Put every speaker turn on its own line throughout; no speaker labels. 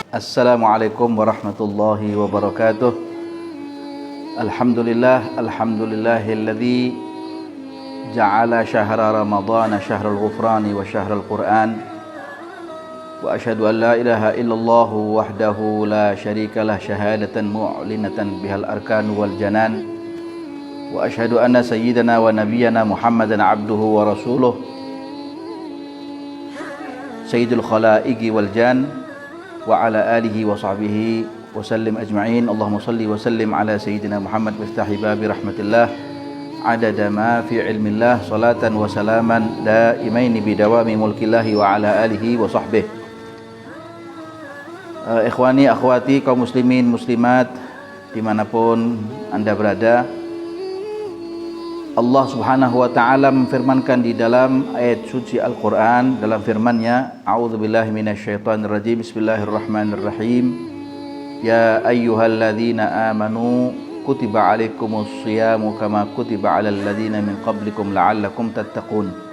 Assalamualaikum warahmatullahi wabarakatuh. Alhamdulillahilladzi ja'ala syahra ramadhana syahrul ghufrani wa syahrul qur'an. Wa asyhadu an la ilaha illallah wahdahu la syarikalah syahadatan mu'linatan bihal arkanu wal janan. Wa asyhadu anna sayyidana wa nabiyyana Muhammadan abduhu wa rasuluh sayyidul khalaiqi wal jan wa ala alihi wa sahbihi wa sallim ajma'in. Allahumma salli wa sallim ala sayyidina Muhammad miftahi babi rahmatillah adada ma fi ilmillah salatan wa salaman daimaini bidawami mulkillahi wa ala alihi wa sahbihi. Ikhwani akhwati kaum muslimin muslimat dimanapun anda berada, Allah subhanahu wa ta'ala memfirmankan di dalam ayat suci Al-Quran, dalam firman-Nya, a'udzubillahi minasyaitonirrajim, bismillahirrahmanirrahim, ya ayyuhalladzina amanu kutiba alaikumus siyamu kama kutiba alal ladzina min qablikum la'allakum tattaqun.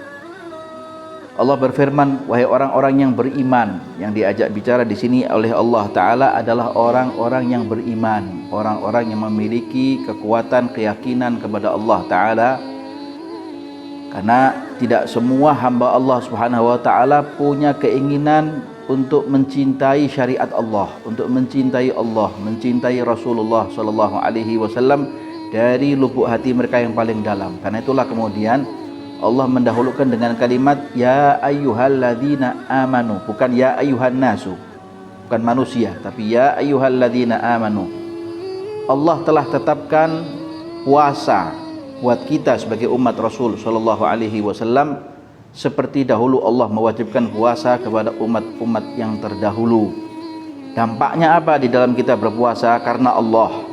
Allah berfirman, wahai orang-orang yang beriman. Yang diajak bicara di sini oleh Allah Ta'ala adalah orang-orang yang beriman, orang-orang yang memiliki kekuatan keyakinan kepada Allah Ta'ala. Karena tidak semua hamba Allah Subhanahu Wa Ta'ala punya keinginan untuk mencintai syariat Allah, untuk mencintai Allah, mencintai Rasulullah Sallallahu Alaihi Wasallam dari lubuk hati mereka yang paling dalam. Karena itulah kemudian Allah mendahulukan dengan kalimat ya ayyuhalladzina amanu, bukan ya ayyuhan nasu, bukan manusia, tapi ya ayyuhalladzina amanu. Allah telah tetapkan puasa buat kita sebagai umat Rasul sallallahu alaihi wasallam seperti dahulu Allah mewajibkan puasa kepada umat-umat yang terdahulu. Dampaknya apa di dalam kita berpuasa? Karena Allah,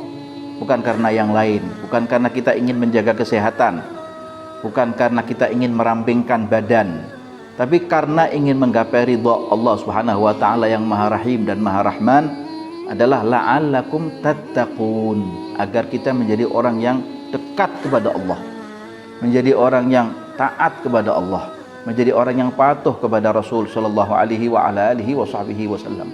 bukan karena yang lain, bukan karena kita ingin menjaga kesehatan, bukan karena kita ingin merampingkan badan, tapi karena ingin menggapai ridha Allah Subhanahu wa taala yang Maha Rahim dan Maha Rahman, adalah la'allakum tattaqun, agar kita menjadi orang yang dekat kepada Allah, menjadi orang yang taat kepada Allah, menjadi orang yang patuh kepada Rasul sallallahu alaihi wa ala alihi wa sahbihi wasallam.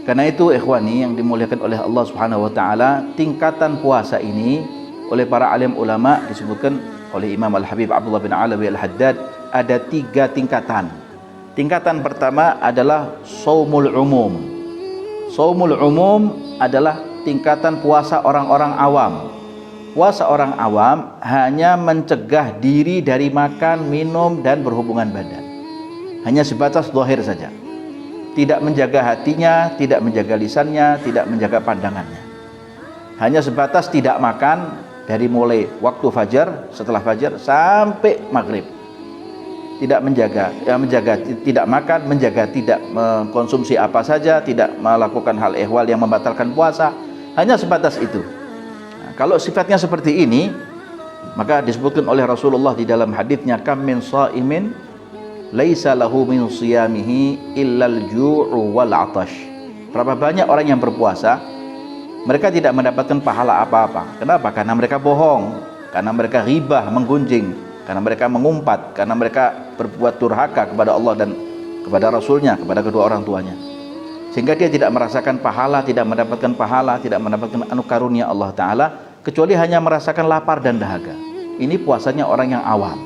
Karena itu ikhwani yang dimuliakan oleh Allah Subhanahu wa taala, tingkatan puasa ini oleh para alim ulama disebutkan oleh Imam Al-Habib Abdullah bin Alawi Al-Haddad ada 3 tingkatan. Tingkatan pertama adalah shaumul umum. Shaumul umum adalah tingkatan puasa orang-orang awam. Puasa orang awam hanya mencegah diri dari makan, minum dan berhubungan badan. Hanya sebatas zahir saja. Tidak menjaga hatinya, tidak menjaga lisannya, tidak menjaga pandangannya. Hanya sebatas tidak makan dari mulai waktu fajar, setelah fajar sampai maghrib. Tidak menjaga, tidak makan, menjaga tidak mengkonsumsi apa saja, tidak melakukan hal ehwal yang membatalkan puasa, hanya sebatas itu. Nah, kalau sifatnya seperti ini, maka disebutkan oleh Rasulullah di dalam haditsnya, kam min shaimin laisa lahu min siyamihi illal ju'u wal 'atash. Berapa banyak orang yang berpuasa mereka tidak mendapatkan pahala apa-apa. Kenapa? Karena mereka bohong, karena mereka ghibah, menggunjing, karena mereka mengumpat, karena mereka berbuat durhaka kepada Allah dan kepada Rasulnya, kepada kedua orang tuanya. Sehingga dia tidak merasakan pahala, tidak mendapatkan pahala, tidak mendapatkan karunia Allah Ta'ala, kecuali hanya merasakan lapar dan dahaga. Ini puasanya orang yang awam.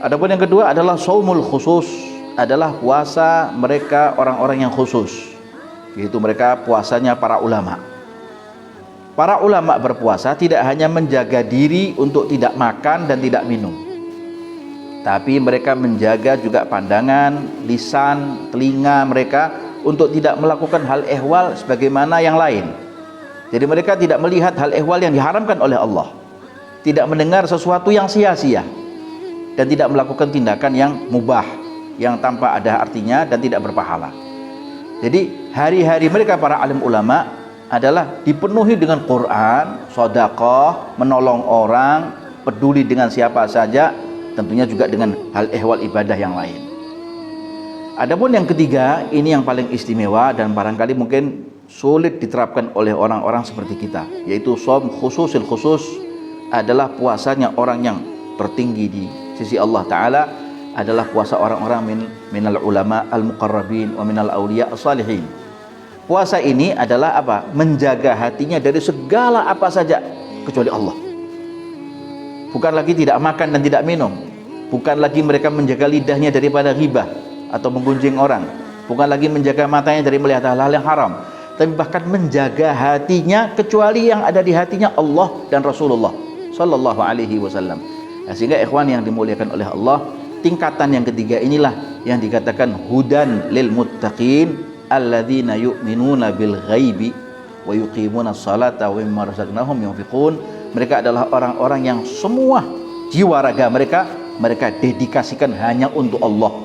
Adapun yang kedua adalah shaumul khusus, adalah puasa mereka orang-orang yang khusus, yaitu mereka puasanya para ulama. Para ulama berpuasa tidak hanya menjaga diri untuk tidak makan dan tidak minum, tapi mereka menjaga juga pandangan, lisan, telinga mereka untuk tidak melakukan hal ehwal sebagaimana yang lain. Jadi mereka tidak melihat hal ehwal yang diharamkan oleh Allah, tidak mendengar sesuatu yang sia-sia, dan tidak melakukan tindakan yang mubah, yang tanpa ada artinya dan tidak berpahala. Jadi hari-hari mereka para alim ulama adalah dipenuhi dengan Quran, sedekah, menolong orang, peduli dengan siapa saja, tentunya juga dengan hal ehwal ibadah yang lain. Adapun yang ketiga, ini yang paling istimewa dan barangkali mungkin sulit diterapkan oleh orang-orang seperti kita, yaitu shaum khususil khusus, adalah puasanya orang yang tertinggi di sisi Allah Ta'ala, adalah puasa orang-orang minal ulama al-muqarrabin wa minal awliya as-salihin, Puasa ini adalah apa? Menjaga hatinya dari segala apa saja kecuali Allah. Bukan lagi tidak makan dan tidak minum. Bukan lagi mereka menjaga lidahnya daripada ghibah atau menggunjing orang. Bukan lagi menjaga matanya dari melihat hal-hal yang haram. Tapi bahkan menjaga hatinya kecuali yang ada di hatinya Allah dan Rasulullah sallallahu alaihi wasallam. Nah, sehingga ikhwan yang dimuliakan oleh Allah, tingkatan yang ketiga inilah yang dikatakan hudan lil muttaqin alladzina yu'minuna bil ghaibi wa yuqimuna sholata wa mimma razaqnahum yunfiqun. Mereka adalah orang-orang yang semua jiwa raga mereka dedikasikan hanya untuk Allah,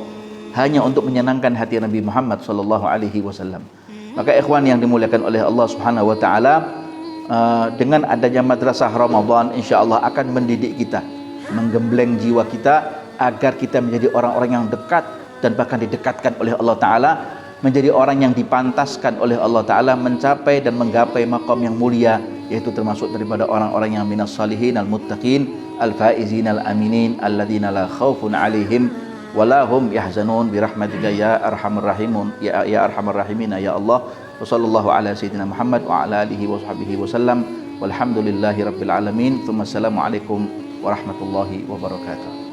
hanya untuk menyenangkan hati Nabi Muhammad sallallahu alaihi wasallam. Maka ikhwan yang dimuliakan oleh Allah Subhanahu wa taala, dengan adanya madrasah Ramadan insyaallah akan mendidik kita, menggembleng jiwa kita agar kita menjadi orang-orang yang dekat dan bahkan didekatkan oleh Allah taala, menjadi orang yang dipantaskan oleh Allah taala mencapai dan menggapai maqam yang mulia, yaitu termasuk daripada orang-orang yang minas salihin al-muttaqin al-faizin al-aminin alladzina la khaufun alaihim wala hum yahzanun birahmatika ya arhamar rahimun ya arhamar rahimin ya Allah. Wa sallallahu ala sayyidina Muhammad wa ala alihi wa sahbihi wasallam walhamdulillahi rabbil alamin. Tsumma assalamu alaikum warahmatullahi wabarakatuh.